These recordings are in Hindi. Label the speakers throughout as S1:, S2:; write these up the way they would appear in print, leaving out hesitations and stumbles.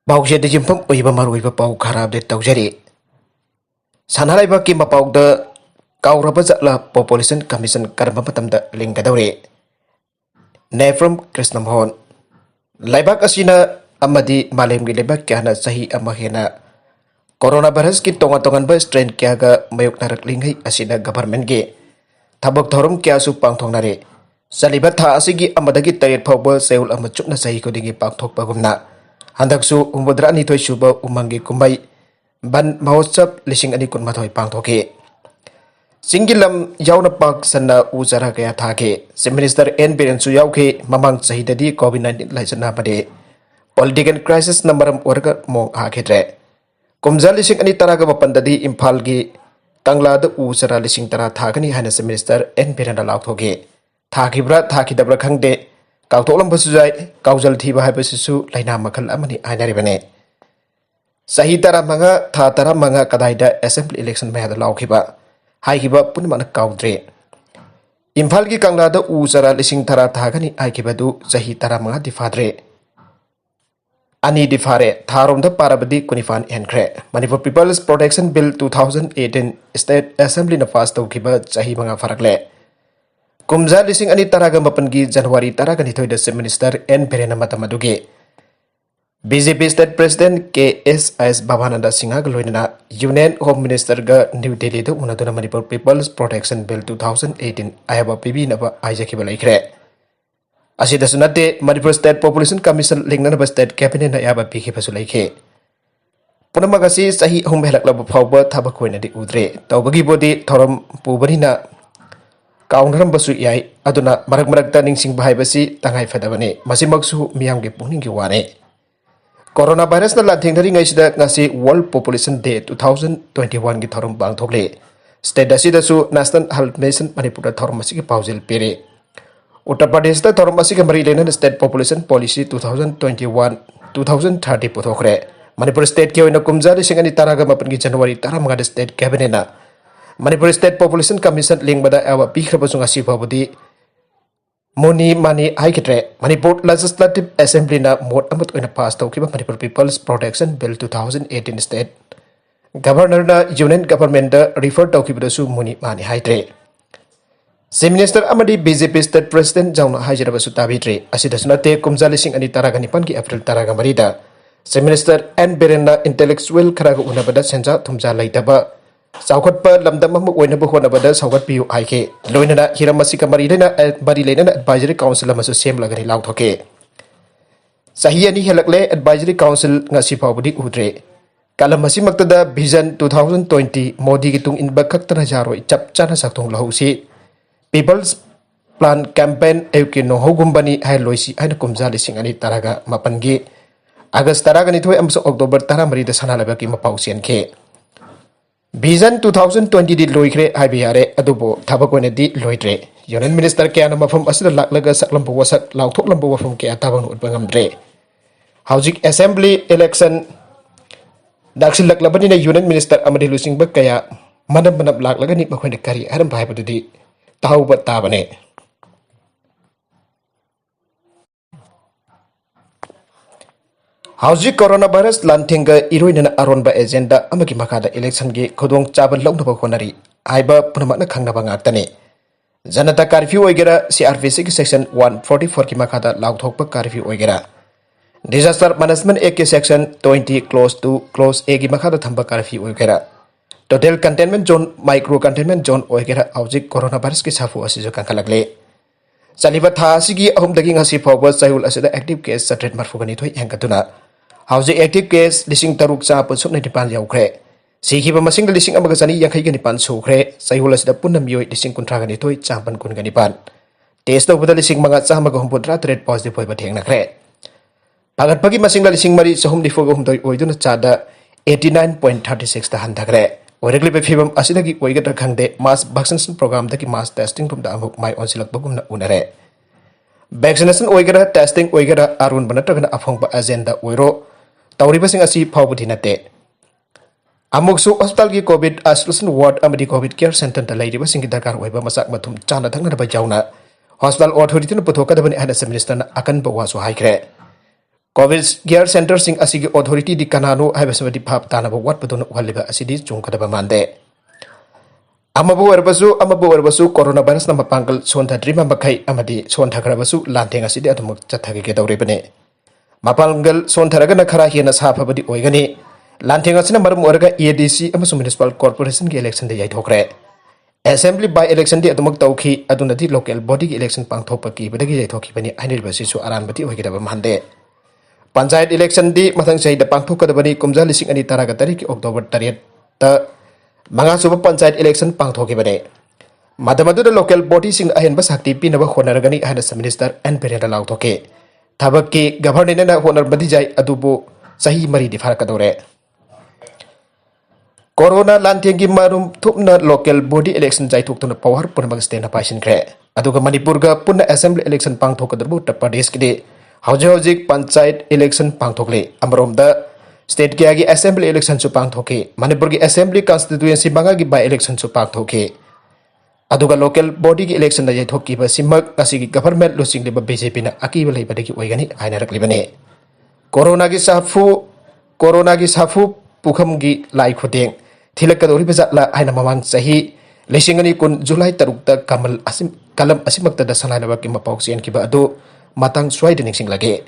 S1: Bauxia de Jimpum Uiba Pau Karab de Taujari. Sanaraiba Kimba Pau de Kaurabazatla Population Commission Karmapatam de Lingadore. Nefrum Krishnamhon. Laibak Asina Amadi Malem Gilebak Kana Sahi Amahena. Coronavirus ki tongan ba strain Kiaga Mayok Narak Linghi Asina Government Ge. Tabak Thorum Kiasu Pangtonare. Salibata Asigi Amadagi Tayet Power Seul Amachuna Sahi Kodingi Paktok Bagumna. Handaksu Umbudra Nitoy Shuba Umangi Kumbai Ban Mahotsap Lishing Ani Kunmatoy Pangtoke. Singilam Yauna Pak Sana Uzara Kaya Take, Minister N. Birensu Yauke, Mamang Sahidadi COVID-19 Lysana Bade. Political crisis number Orga Mong Haketre. Kumza Lishing Ani Taraga Pandadi Impalgi, Tangla the Uzara Lishing Tara Takani Hanas Minister N. Birenda Lautoke. Takibra Takidabra Kangde. Kautolam Basuzai, Kausal Tiba Habesisu, Laina Makal Amani Ainaribane. Sahitara Manga, Tatara Manga Kadaida, Assembly election may have the Laukiba. Haikiba Punman Kaudre. Infalgi Kanglada Uzara Lissing Tara Tagani Aikibadu, Sahitara Manga Difadre. Ani Difare, Tarum the Parabadi Kunifan Encre. Manipur People's Protection Bill 2018, State Assembly Nafasto Kiba, Sahimanga Faragle. Kumza Lissing Ani Taraga Mapangi January Taraganito the Minister N. Perena Matamaduge. BJP State President K.S.S. Bhavananda Singha Galoina, Union Home Minister Ga New Delhi to Unaduna Manipur People's Protection Bill 2018, Ayaba PB Nava Isakibalakre. Asida Sunate, Manipur State Population Commission Lingnanaba State Cabinet Ayaba Piki Pasulake. Punamagasi Sahi Home Helak Power Tabakoina de Udre, Taubagi Bodi, Toram Pubarina. Kaungram basu yai aduna marak taning sing bahai basi tangai fadabane masimaksu miyam ge puning ge wane coronavirus na lathing dari ngai sida ngasi World Population Day 2021 gi thorum bang thokle state asida su National Health Mission Manipur thorum asi ge paujel pere Uttar Pradesh da thorum asi ge mari lena State Population Policy 2021 2030 puthokre Manipur state ke oina kumja de singani taraga mapan gi January taramga state cabinet na Manipur State Population Commission link bada awa pikrabasung asibabudi Moni Mani Haiketre Manipur Legislative Assembly na mot amat oina pass tawkiba Manipur People's Protection Bill 2018 State Governor na Union Government da refer tawkiba su Moni Mani Haitre Si Minister Amadi BJP State President Jauna Hajirabasu Tabitre Asida Sunate Kumza Lising Ani Taraga Nipan ki April Taraga Marida Si Minister N. Birenda Intellectual Karaga Unabada Senja Tumza Laitaba Saukot pa lamdam mo wena buho na bada saukot piyu aike loina na hiram masika marilena barilena na advisory council masu sem lagani law thoke sahiya ni helakle advisory council nga sipawdi udre kalam masi maktada vision 2020 modi gitung in bakak tana jaro chap chana saktong lahusi people's plan campaign euke no hogumbani hai loisi aina kumjali singani taraga mapangi august taraga ni thoi amso october tara mari da sana labaki mapausian ke Vision 2020 di loikre haibiyare adubo thabakone di loitre Union Minister kaya na mafam asida laklaga saklampu wasak lauthok lampu wafam kaya tabang utbangamdre Housing Assembly election daksil laklabani na Union Minister amadi lusing bak kaya manab laklaga ni makwende kari haram bahai padudi tahu bat tabane Hauji coronavirus lantinga iroina aronba agenda amagi makada election gi khodong chabal lawnaba khonari aiba punamakna khangnaba ngaktane janata curfew oigera CRPC ki section 144 ki makada lawthokpa curfew oigera disaster management act ki section 20 clause A ki makada thamba curfew oigera total containment zone micro containment zone oigera hauji coronavirus ki safu asijo kankalagle Saliva Thasigi home daging hasi forward sayul asida active case sa trademark fugani thoi engkatuna Housing active case lising taruk sa punsuk na dipan yaukre Sikiba masing lising amagazani yang kay ganipan sukre sayul asida punna miyoy lising kontraga nitoy champan kun ganipan Test daw bada lising mga sa magahumpudra trade positive hoy bateng nakre Pagat pagi masing lising mari sa home difogo humdoy oido na chada 89.36 tahan takre Oiregli pe fibam asidagi oigat rakhangde mass vaccination program daki mass testing tum da amuk mai onsilak bagum na unare vaccination oigara testing oigara arun banatagana afong ba agenda oiro tawriba sing asi phawbudi nate amuk su hospital gi covid isolation ward amadi covid care center da lairiba sing darkar oiba masak mathum chana thangna ba jauna hospital authority na puthokadabani hana minister na akan ba wasu haikre covid care centre सिंह असिगी अथॉरिटी दी कनानो हाइबसमदि भाप तानब वाटपदुन उहलिबा असिदि चुंगकदबा मानदे अमबु कोरोना वायरस नम पांगल सोनथद्रिमा मखै अमदि सोनथखरबसु लांथेंग असिदि अदुमुक चथगे दौरेबने मपांगल सोनथरगना खरा हेना साफबदि ओइगनि लांथेंग असिना मरम ओरगा ADC अमसु म्युनिसिपल कॉर्पोरेशन के इलेक्शन दे याइथोखरे असेंबली बाय इलेक्शन दि अदुमुक तौखि अदुनदि लोकल बॉडी की इलेक्शन पांगथोपकी बदगी याइथोखिबनि आइनिरबसिसु आरानबति ओइगदबा मानदे पंचायत इलेक्शन दी मथंग सहित पांगथोकदबनि कुमजा लिसिंग अनि तरागा तारिख अक्टोबर 3 त मंगासुब पंचायत इलेक्शन पांगथोखिबने मदमदुद लोकल बॉडी सिंग अहेनब शक्ति पिनब होनरगनि हाना मिनिस्टर एन पेरेंटा लाउथोके थबकी गवर्नमेंट होनरबदि जाय अदुबो सही मरी दि फारकदोरे कोरोना लांथेंगी मारुम थुपना लोकल बॉडी इलेक्शन जायथोक्तुना पावर पुनमग स्टेना पाइसिनख्रे अदुगा मणिपुर गा पुनः असेंबली इलेक्शन पांगथोकदबु उत्तर प्रदेश की हौजिक पंचायत इलेक्शन पांगथोकले अमरोमदा स्टेट के आगे असेंबली इलेक्शन सु पांगथोके मणिपुर की असेंबली कॉन्स्टिट्यूएंसी मंगा की बाय इलेक्शन सु पांगथोके अदुगा लोकल बॉडी की इलेक्शन याइथोकिबा सिमक असिगी गवर्नमेंट लुसिंगलिबा बीजेपी ना अकीबा लेबदगी ओइगनि हाइनरकलिबने कोरोना की साफु पुखम की लाई खुदेंग थिलकदोरिबा जातला हाइना ममांग सही लिसिंगनि कुन जुलाई 3 कलम असिमक्तदा सनाइलबा कि मपाउक्सियन किबा अदु matang swai de ningsing lage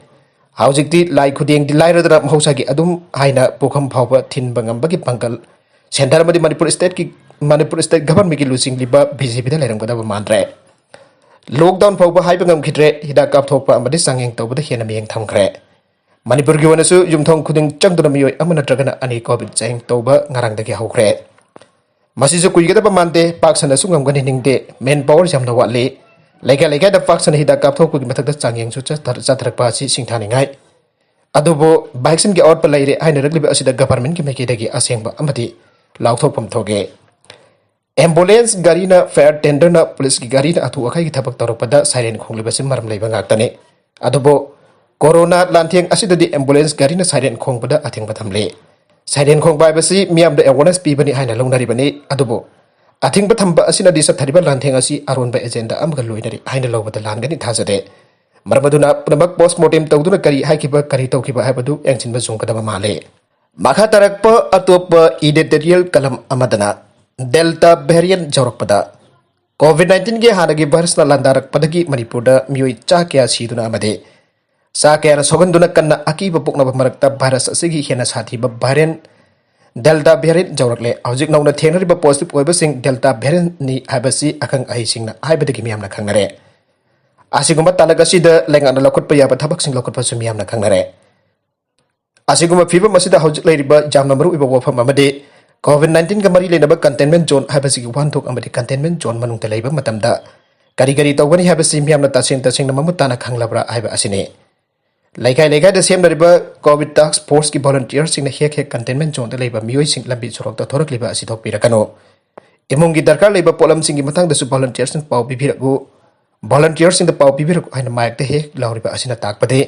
S1: haujik di lai khudeng di lai radra hausa gi adum haina pokham phawba thin bangam bagi pangkal center madi manipur state government gi losing liba BJP da leram gada manre lockdown phawba hai bangam khitre hida kap thokpa amadi sangeng tawbada hena miyeng thamkhre manipur gi wanasu yumthong khudeng changduna miyoi amana tragana ani covid chaing tawba ngarang dagi haukhre masisu kuigada ba mande paksana sungam gani ningde main power jamna watli लेका द पाक्सन हिदा कापथोक मथक चांगेंग सु चथरकपा सिंथानिंगाई अदुबो बाइक्सन के आउट पलाइरे हाइन रगलिब असिदा गवर्नमेंट की मेकेदगी असेंगबा अमदि लाउथोकपम थोगे एम्बुलेंस गाड़ी ना फायर टेंडर ना पुलिस की गाड़ी ना अथु अखाई की थबक तौरपदा साइरेन खोंगलिबा सिम मरम लेबा गाक्तने अदुबो कोरोना लांथेंग असिददि एम्बुलेंस गाड़ी ना साइरेन खोंगबदा अथेंगबा थमले साइरेन खोंगबा बसि मियाम द अवेयरनेस पीबनी हाइन लौनरिबनी अदुबो अथिंग थम्ब असिना दिस थरिबा लांथेंग असि अरोनबा एजेंडा अमग लोइनरी हाइन लौबदा लानगनि थाजदे मरमदुना पुनमक पोस्टमार्टम तौदुना करी हाइकिबा करी तौकिबा हाइबदु एंगसिनबा जुंगदबा माले माखा तरकप अतोप एडिटोरियल कलम अमदना डेल्टा वेरिएंट जौरकपदा कोविड-19 के हानगी वायरस लांदारकपदगी मणिपुर मियोई चा क्या सीदुना अमदे सा क्या सोगंदुना कन्ना अकीबा पुकनबा मरकता वायरस असिगी हेना साथीबा वायरेंट डेल्टा वेरिएंट जौरकले हौजिक नौना थेंगरिबा पॉजिटिव ओइबसिंग डेल्टा वेरिएंट नि हाइबसि अखंग अहिसिंगना हाइबदगी मियामना खंगनरे आसिगुम्बा तालगसिदा लेंगाना लखटपा याबा थबकसिंग लखटपा सु मियामना खंगनरे आसिगुम्बा फिबम असिदा हौजिक लैरिबा जामना मरु इबा वफम अमदे कोविड-19 का मरी लेनबा कंटेनमेंट जोन हाइबसि वानथोक अमदे कंटेनमेंट जोन मनुंगता लैबा मतमदा करी तौबनी हाइबसि मियामना तासेंग ममुताना खंगलाब्रा हाइबा असिने लेखाई द सेमनरिबा कोविड टास्क फोर्स की वॉलंटियर सिंह हेक कंटेनमेंट जोन लेबा मियोई सिंह लंबी सोरक थोरकलिबा असि थोकपिरकनो इमुंगी दरकार लेबा पोलम सिंह मतंग दसु वॉलंटियर सिंह पाव बिबिरगु वॉलंटियर सिंह पाव बिबिरगु हाइन माइक द हेक लाउरिबा असिना ताकपदे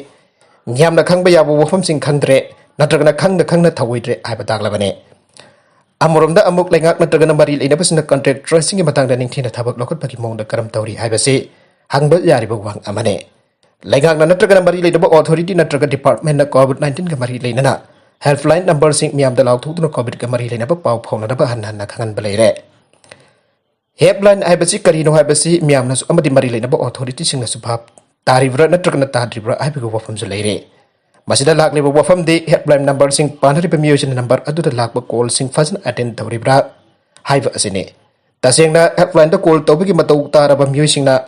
S1: न्यामना खंगबा याबो वफम सिंह खंगद्रे नत्रगना खंगना थवइद्रे हाइबा ताकलबने अमरोमदा अमुक लेंगाक नत्रगना मरी लेनबसिना कॉन्ट्रैक्ट ट्रेसिंग की मतंग द निंगथिना थबक लोकटपकी मोंग करम तौरी हाइबसे हंगबा यारिबा वांग अमने लेंगाकना नत्रगना मरी लेनबा अथॉरिटी नत्रग डिपार्टमेंट कोविड-19 का मरी लेनना हेल्पलाइन नंबर सिंह मियामदा लाउथुदुना कोविड का मरी लेनबा पाव फौनदबा हन्ना खंगनबा लेरे हेल्पलाइन हाइबसि करिनो हाइबसि मियामनसु अमदि मरी लेनबा अथॉरिटी सिंगसु भाब तारिब्रा नत्रगना ताद्रिब्रा हाइबगु वफमसु लेरे मसिदा लाक्लेबा वफम दे हेल्पलाइन नंबर सिंह पानरिबा मियोजन नंबर अदुदा लाकबा कॉल सिंह फजन अटेंड तौरिब्रा हाइबा असिने तसेंगना हेल्पलाइन द कॉल तौबगी मतौ तारबा मियोसिंगना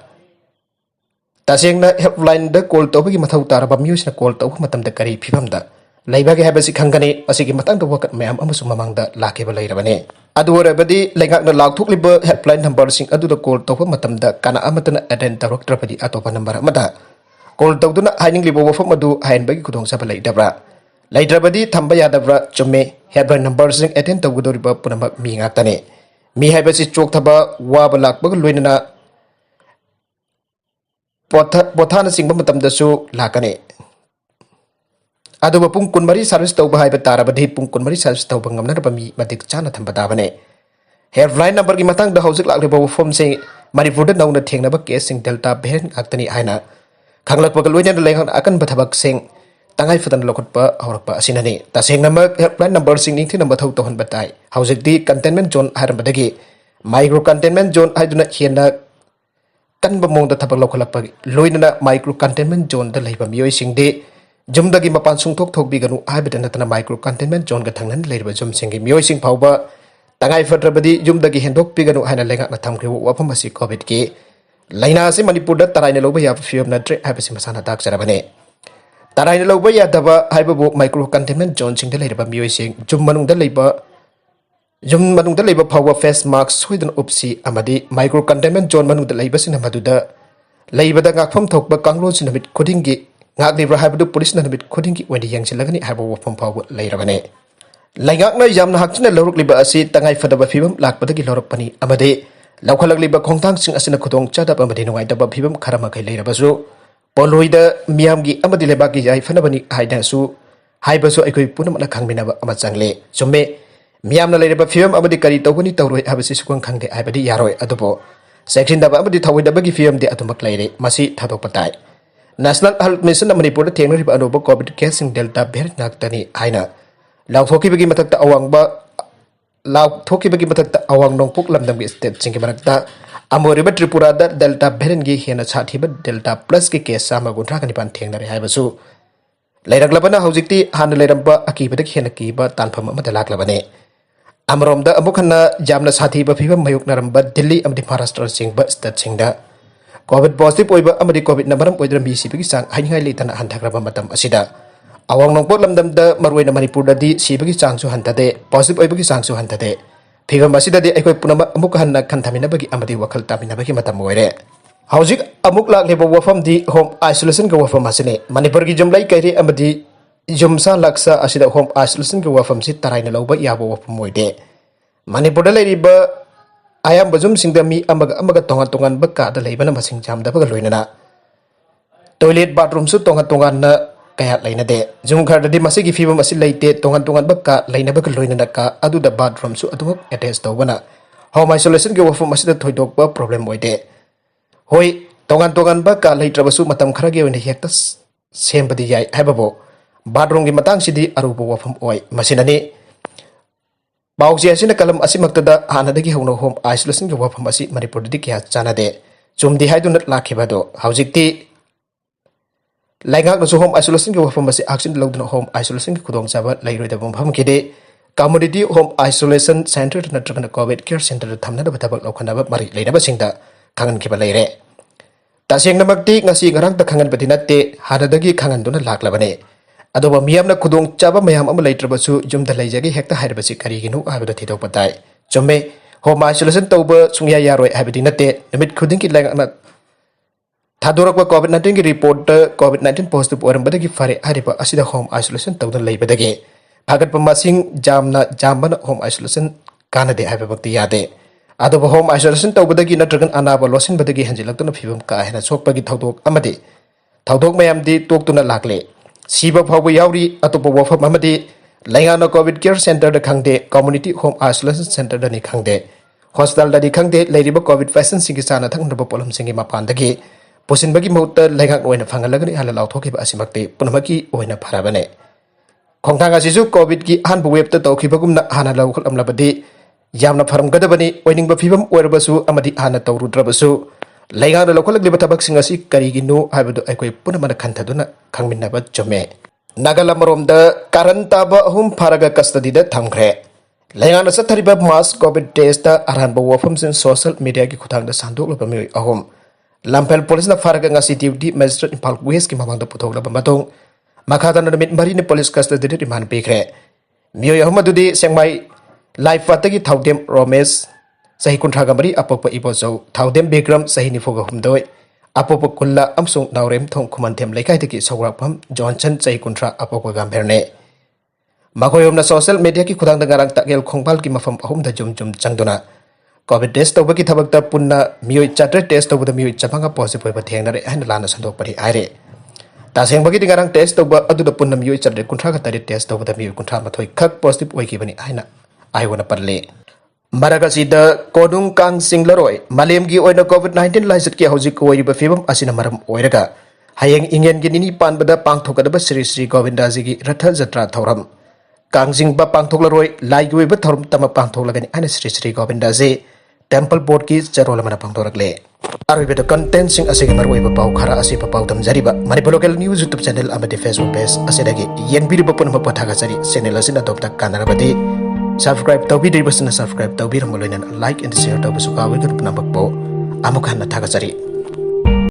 S1: तसेंगना हेल्पलाइन द कॉल तौबगी मथौ तारबा मियोसिना कॉल तौब मतमदा करी फिबमदा लैबागे हाइबसि खंगने असिगी मतंग वकत मैम अमसु ममंगदा लाकेबा लैरबने अदुरबदी लेंगाकना लाउथुकलिबा हेल्पलाइन नंबर सिंह अदुदा कॉल तौब मतमदा काना अमतना अटेंड तौरक्त्रबदी अतोपा नंबर अमदा कॉल तौदुना हाइनिंगलिबा वफम अदु हाइनबगी खुदोंसाबा लैदब्रा लैद्रबदी थंबा यादब्रा चुम्मे हेल्पलाइन नंबर सिंह अटेंड तौगदोरिबा पुनमक मी गाक्तने मी हाइबसि चोकथबा वाबा लाकबगा लोइनना पोथाना सिंगबा मतमदसु लाकने अदुबा पुंग कुनमरी सर्विस तौबा हाइबा तारबदी पुंग कुनमरी सर्विस तौबा ngamnarba mi matik chana thamba dabane helpline number की मतंग द हौजिक लाक्लिबा वफम से मणिपुर द नौना थेंगनबा केस सिंग डेल्टा वेरिएंट आक्तनी हाइना खंगलकपगा लोइना लेंगाक अकनबा थबक सिंग तंगाई फदन लौखटपा हौरकपा असिननी तसेंगनमक हेल्पलाइन नंबर सिंग निंथि नंबर थौ तोहन बताई हौजिकदी कंटेनमेंट जोन हारबदगी माइक्रो कंटेनमेंट जोन हाइदुना हेना तनब मोंग थबक लौखलपगी लोइनना माइक्रो कंटेनमेंट जोन द लेबा मियोय सिंगदे जुमदगी मपान सुंथोक थोकबिगनु हाइबद नतना माइक्रो कंटेनमेंट जोन ग थंगन लेरबा जुम सिंगी मियोय सिंग फावबा तंगाई फद्रबदी जुमदगी हेंदोक पिगनु हाइना लेंगाक थमख्रिबो वफम असी कोविड की लाइना से मणिपुर द तराइना लौबा याब फियम नत्रे हाइबसि मसाना दागजरबने तराइना लौबा यादबा हाइबबो माइक्रो कंटेनमेंट जोन सिंग द लेरबा मियोय सिंग जुम मनुंग द लेबा फावबा फेस मास्क सोइदन उपसी अमदी माइक्रो कंटेनमेंट जोन मनुंग द लेबसिन मदुदा लेबदा गाखफम थोकबा कांगलोस नमित खुदिंगी गागलिब्रा हाइबदु पुलिस नमित खुदिंगी वेंदी यंगसिलगनी हाइबो वफम फावबा लेरबने लाइगाकना यामना हक्चना लौरकलिबा असि तंगाई फदबा फिबम लाकपदगी लौरकपनी अमदे लौखलगलिबा खोंथांगसिंग असिना खुदोंग चादब अमदि नुंगाइदबा फिबम खरमखै लेरबसु पोलोइदा मियामगी अमदि लेबाकी याइ फनबनी हाइदासु हाइबसु अखोइ पुनमना खांमिनबा अमा चंगले जुम्मे मियामना लेरबा फिबम अमदि करी तौबनी तौरोइ हाबसि सुकुं खांदे हाइबदि यारोइ अदुबो सेक्सिनदबा अमदि थौइदबगी फिबम दे अदुमक लेरे मसि थादोकपताइ नेशनल हेल्थ मिशन मणिपुर थेंगनरिबा अनोबा कोविड केसिंग डेल्टा भेरिएंट नाक्तनी हाइना लाउथोकिबगी मथक्ता अवांगबा लाउथोकिबगी मथक्ता अवांग नोंपुक लमदमगी स्टेट सिंगी मरक्ता अमोरिबा त्रिपुरा द डेल्टा भेरिएंट गी हेना छाथिबा डेल्टा प्लस की केस सामा गुंथ्रा कनिपान थेंगनरे हाइबसु लेरगलबना हौजिकती हान लेरंबा अकीबदगी हेना कीबा तानफम अमदा लाक्लबने अमरोमदा अमुखना जामना साथीबा फिबम मयुकनरंबा दिल्ली अमदि महाराष्ट्र सिंगबा स्टेट सिंगदा कोविड पॉजिटिव ओइबा अमदि कोविड नमरम ओइद्रा मिसिबगी सांग हाइनिंगाइ लेतना हंथग्रबा मतम असिदा अवांग नोंपोक लमदमदा मरुइना मणिपुरददी सिबगी चांगसु हंथदे पॉजिटिव ओइबगी चांगसु हंथदे फिबम असिददि अखोइ पुनम अमुक हन्ना खंथामिनबगी अमदि वखल तामिनबगी मतम ओइरे हौजिक अमुक लाक्लेबा वफमदि होम आइसोलेशन ग वफम असने मणिपुर की जुमलाई कैरे अमदि जुमसा लक्सा असिदा होम आइसोलेशन ग वफम सि तराइना लौबा याबो वफम ओइदे मणिपुर लेरिबा आयाम बजुम सिंगदमी अमग तोंगा तोंगान बका द लेबना मसिंग जामदबग लोइनना टॉयलेट बाथरूम सु तोंगा तोंगान कया लेनदे जुम खरदि मसिगी फिबम असि लेते तोंगा तोंगान बका लेनबग लोइनना का अदुदा बाथरूम सु अदुमक अटैच तौबना होम आइसोलेशन ग वफम असिदा थोइदोकबा प्रॉब्लम ओइदे होय तोंगान तोंगान बका लेत्रबसु मतम खरगे ओइना हेक्ता सेमबदि याय हाइबबो बाथरूम की मतंग सिदी अरुबो वफम ओइ मसिननी पाउजे असिना कलम असिमक्तदा हानदगी हौनो होम आइसोलेशन के वफम असि मणिपुरदि क्या चानादे चुमदि हाइदुन लाखिबदो हौजिकती लाइगाकनसु होम आइसोलेशन के वफम असि एक्शन लौदुन होम आइसोलेशन के खुदोंग चाबा लैरोइदबो मफम किदे कम्युनिटी होम आइसोलेशन सेंटर नत्रगन कोविड केयर सेंटर थमनदब थबक लौखनबा मरि लेनबसिंगदा खांगनखिबा लेरे तसेंगनमक्ति ngasi ngarang ta khanganbadi natte hanadagi khanganduna laklabane adoba miyamna khudong chaba mayam am leitrabasu jumda leijagi hekta hairabasi kariginu habada thidok patai jumme home isolation tauba sungya yaroi habadi natte namit khuding ki langna thadorokba covid-19 ki report covid-19 positive orambadagi fare hariba asida home isolation taudan leibadagi phagat pamasing jamna home isolation kanade hababakti yade अदब होम आइसोलेशन तौबदगी नत्रगन अनाबा लोसिनबदगी हंजिलक्तुना फिबम का हेना सोकपगी थौदोक अमदि थौदोक मयामदि तोक्तुना लाक्ले सीबा फावबो यावरी अतोप वफम अमदि लैंगाना कोविड केयर सेंटर द खंगदे कम्युनिटी होम आइसोलेशन सेंटर दनि खंगदे हॉस्पिटल दनि खंगदे लेरिबा कोविड पेशेंट सिंगी चाना थंगनबो पोलम सिंगी मपानदगी पुसिनबगी मौत लैंगाक ओइना फंगलगनि हाला लाउथोकिबा असिमक्ते पुनमकी ओइना फराबने खोंथांग असिसु कोविड की अहानबो वेब त तौखिबगुमना हाना लौखलमलबदि यामना फरमगदबनी ओइनिंगबा फिबम ओइरबसु अमदि हाना तौरुद्रबसु लैगाना लौखलगलिबा थबकसिंग असि करिगिनु हाइबदु अखोइ पुनमना खंथदुना खंगमिनबा चुमे नागालमरोमदा कारण ताबा अहुम फारगा कस्टडीदा थमख्रे लैगाना सथरिबा मास कोविड टेस्ट अरहानबा वफमसिन सोशल मीडिया की खुथांगदा सांदोकलबा मियोइ अहुम लंफेल पुलिसना फारगा ngasi duty magistrate Imphal west की ममांगदा पुथोकलबा मतोंग मखादाना नमित मरिनि पुलिस कस्टडीदा रिमांड पिख्रे मियोइ अहुम अदुदि सेंगमाई लाइफ फातगी थाउदेम रोमेश सही कुंथ्रागमरी अपोप इबोजौ थाउदेम बेग्रम सही निफोगा हुमदोय अपोप कुल्ला अमसुंग नावरेम थोंग खुमनथेम लेखाइदगी सौराफम जॉनसन सही कुंथ्रा अपोप गांभेरने मखोयमना सोशल मीडिया की खुदांग नगारंग तागेल खोंगबाल की मफम अहुमदा जुम जुम चंगदुना कोविड टेस्ट तौबगी थबकता पुन्ना मियोइ चात्रे टेस्ट तौबदा मियोइ चमंगा पॉजिटिव ओइबा थेंगनरे हन लाना संदोकपरि आइरे तासेंबगी दिगारंग टेस्ट तौबा अदुदा पुन्ना मियोइ चात्रे कुंथ्रा गतरि टेस्ट तौबदा मियोइ कुंथ्रा मथोइ खक पॉजिटिव ओइगिबनि आइना आइवना पल्ले मरगसीद कोडुंग कांग सिंगलरोय मालेम की ओइना कोविड-19 लाइसट की हौजिक ओइरिबा फिबम असिना मरम ओइरगा hayeng ingen gi nini panbada pangthokadaba Sri Sri Govindaji gi Ratha Jatra thoram kangjing ba pangthoklaroi laigoi ba thorum tama pangthoklagani ana Sri Sri Govindaji temple board ki charola mana pangthorakle aroi be content sing asigi maroi ba pau khara asi pa pau tamjari ba Manipur local news YouTube channel amade Facebook page asidagi yengbiri ba punma pathaga chari channel asina topta kanarabadi subscribe tawbi dei basna subscribe tawbi ramoloina like and share tawbi sukawi group nambak po amukhanna thaga chari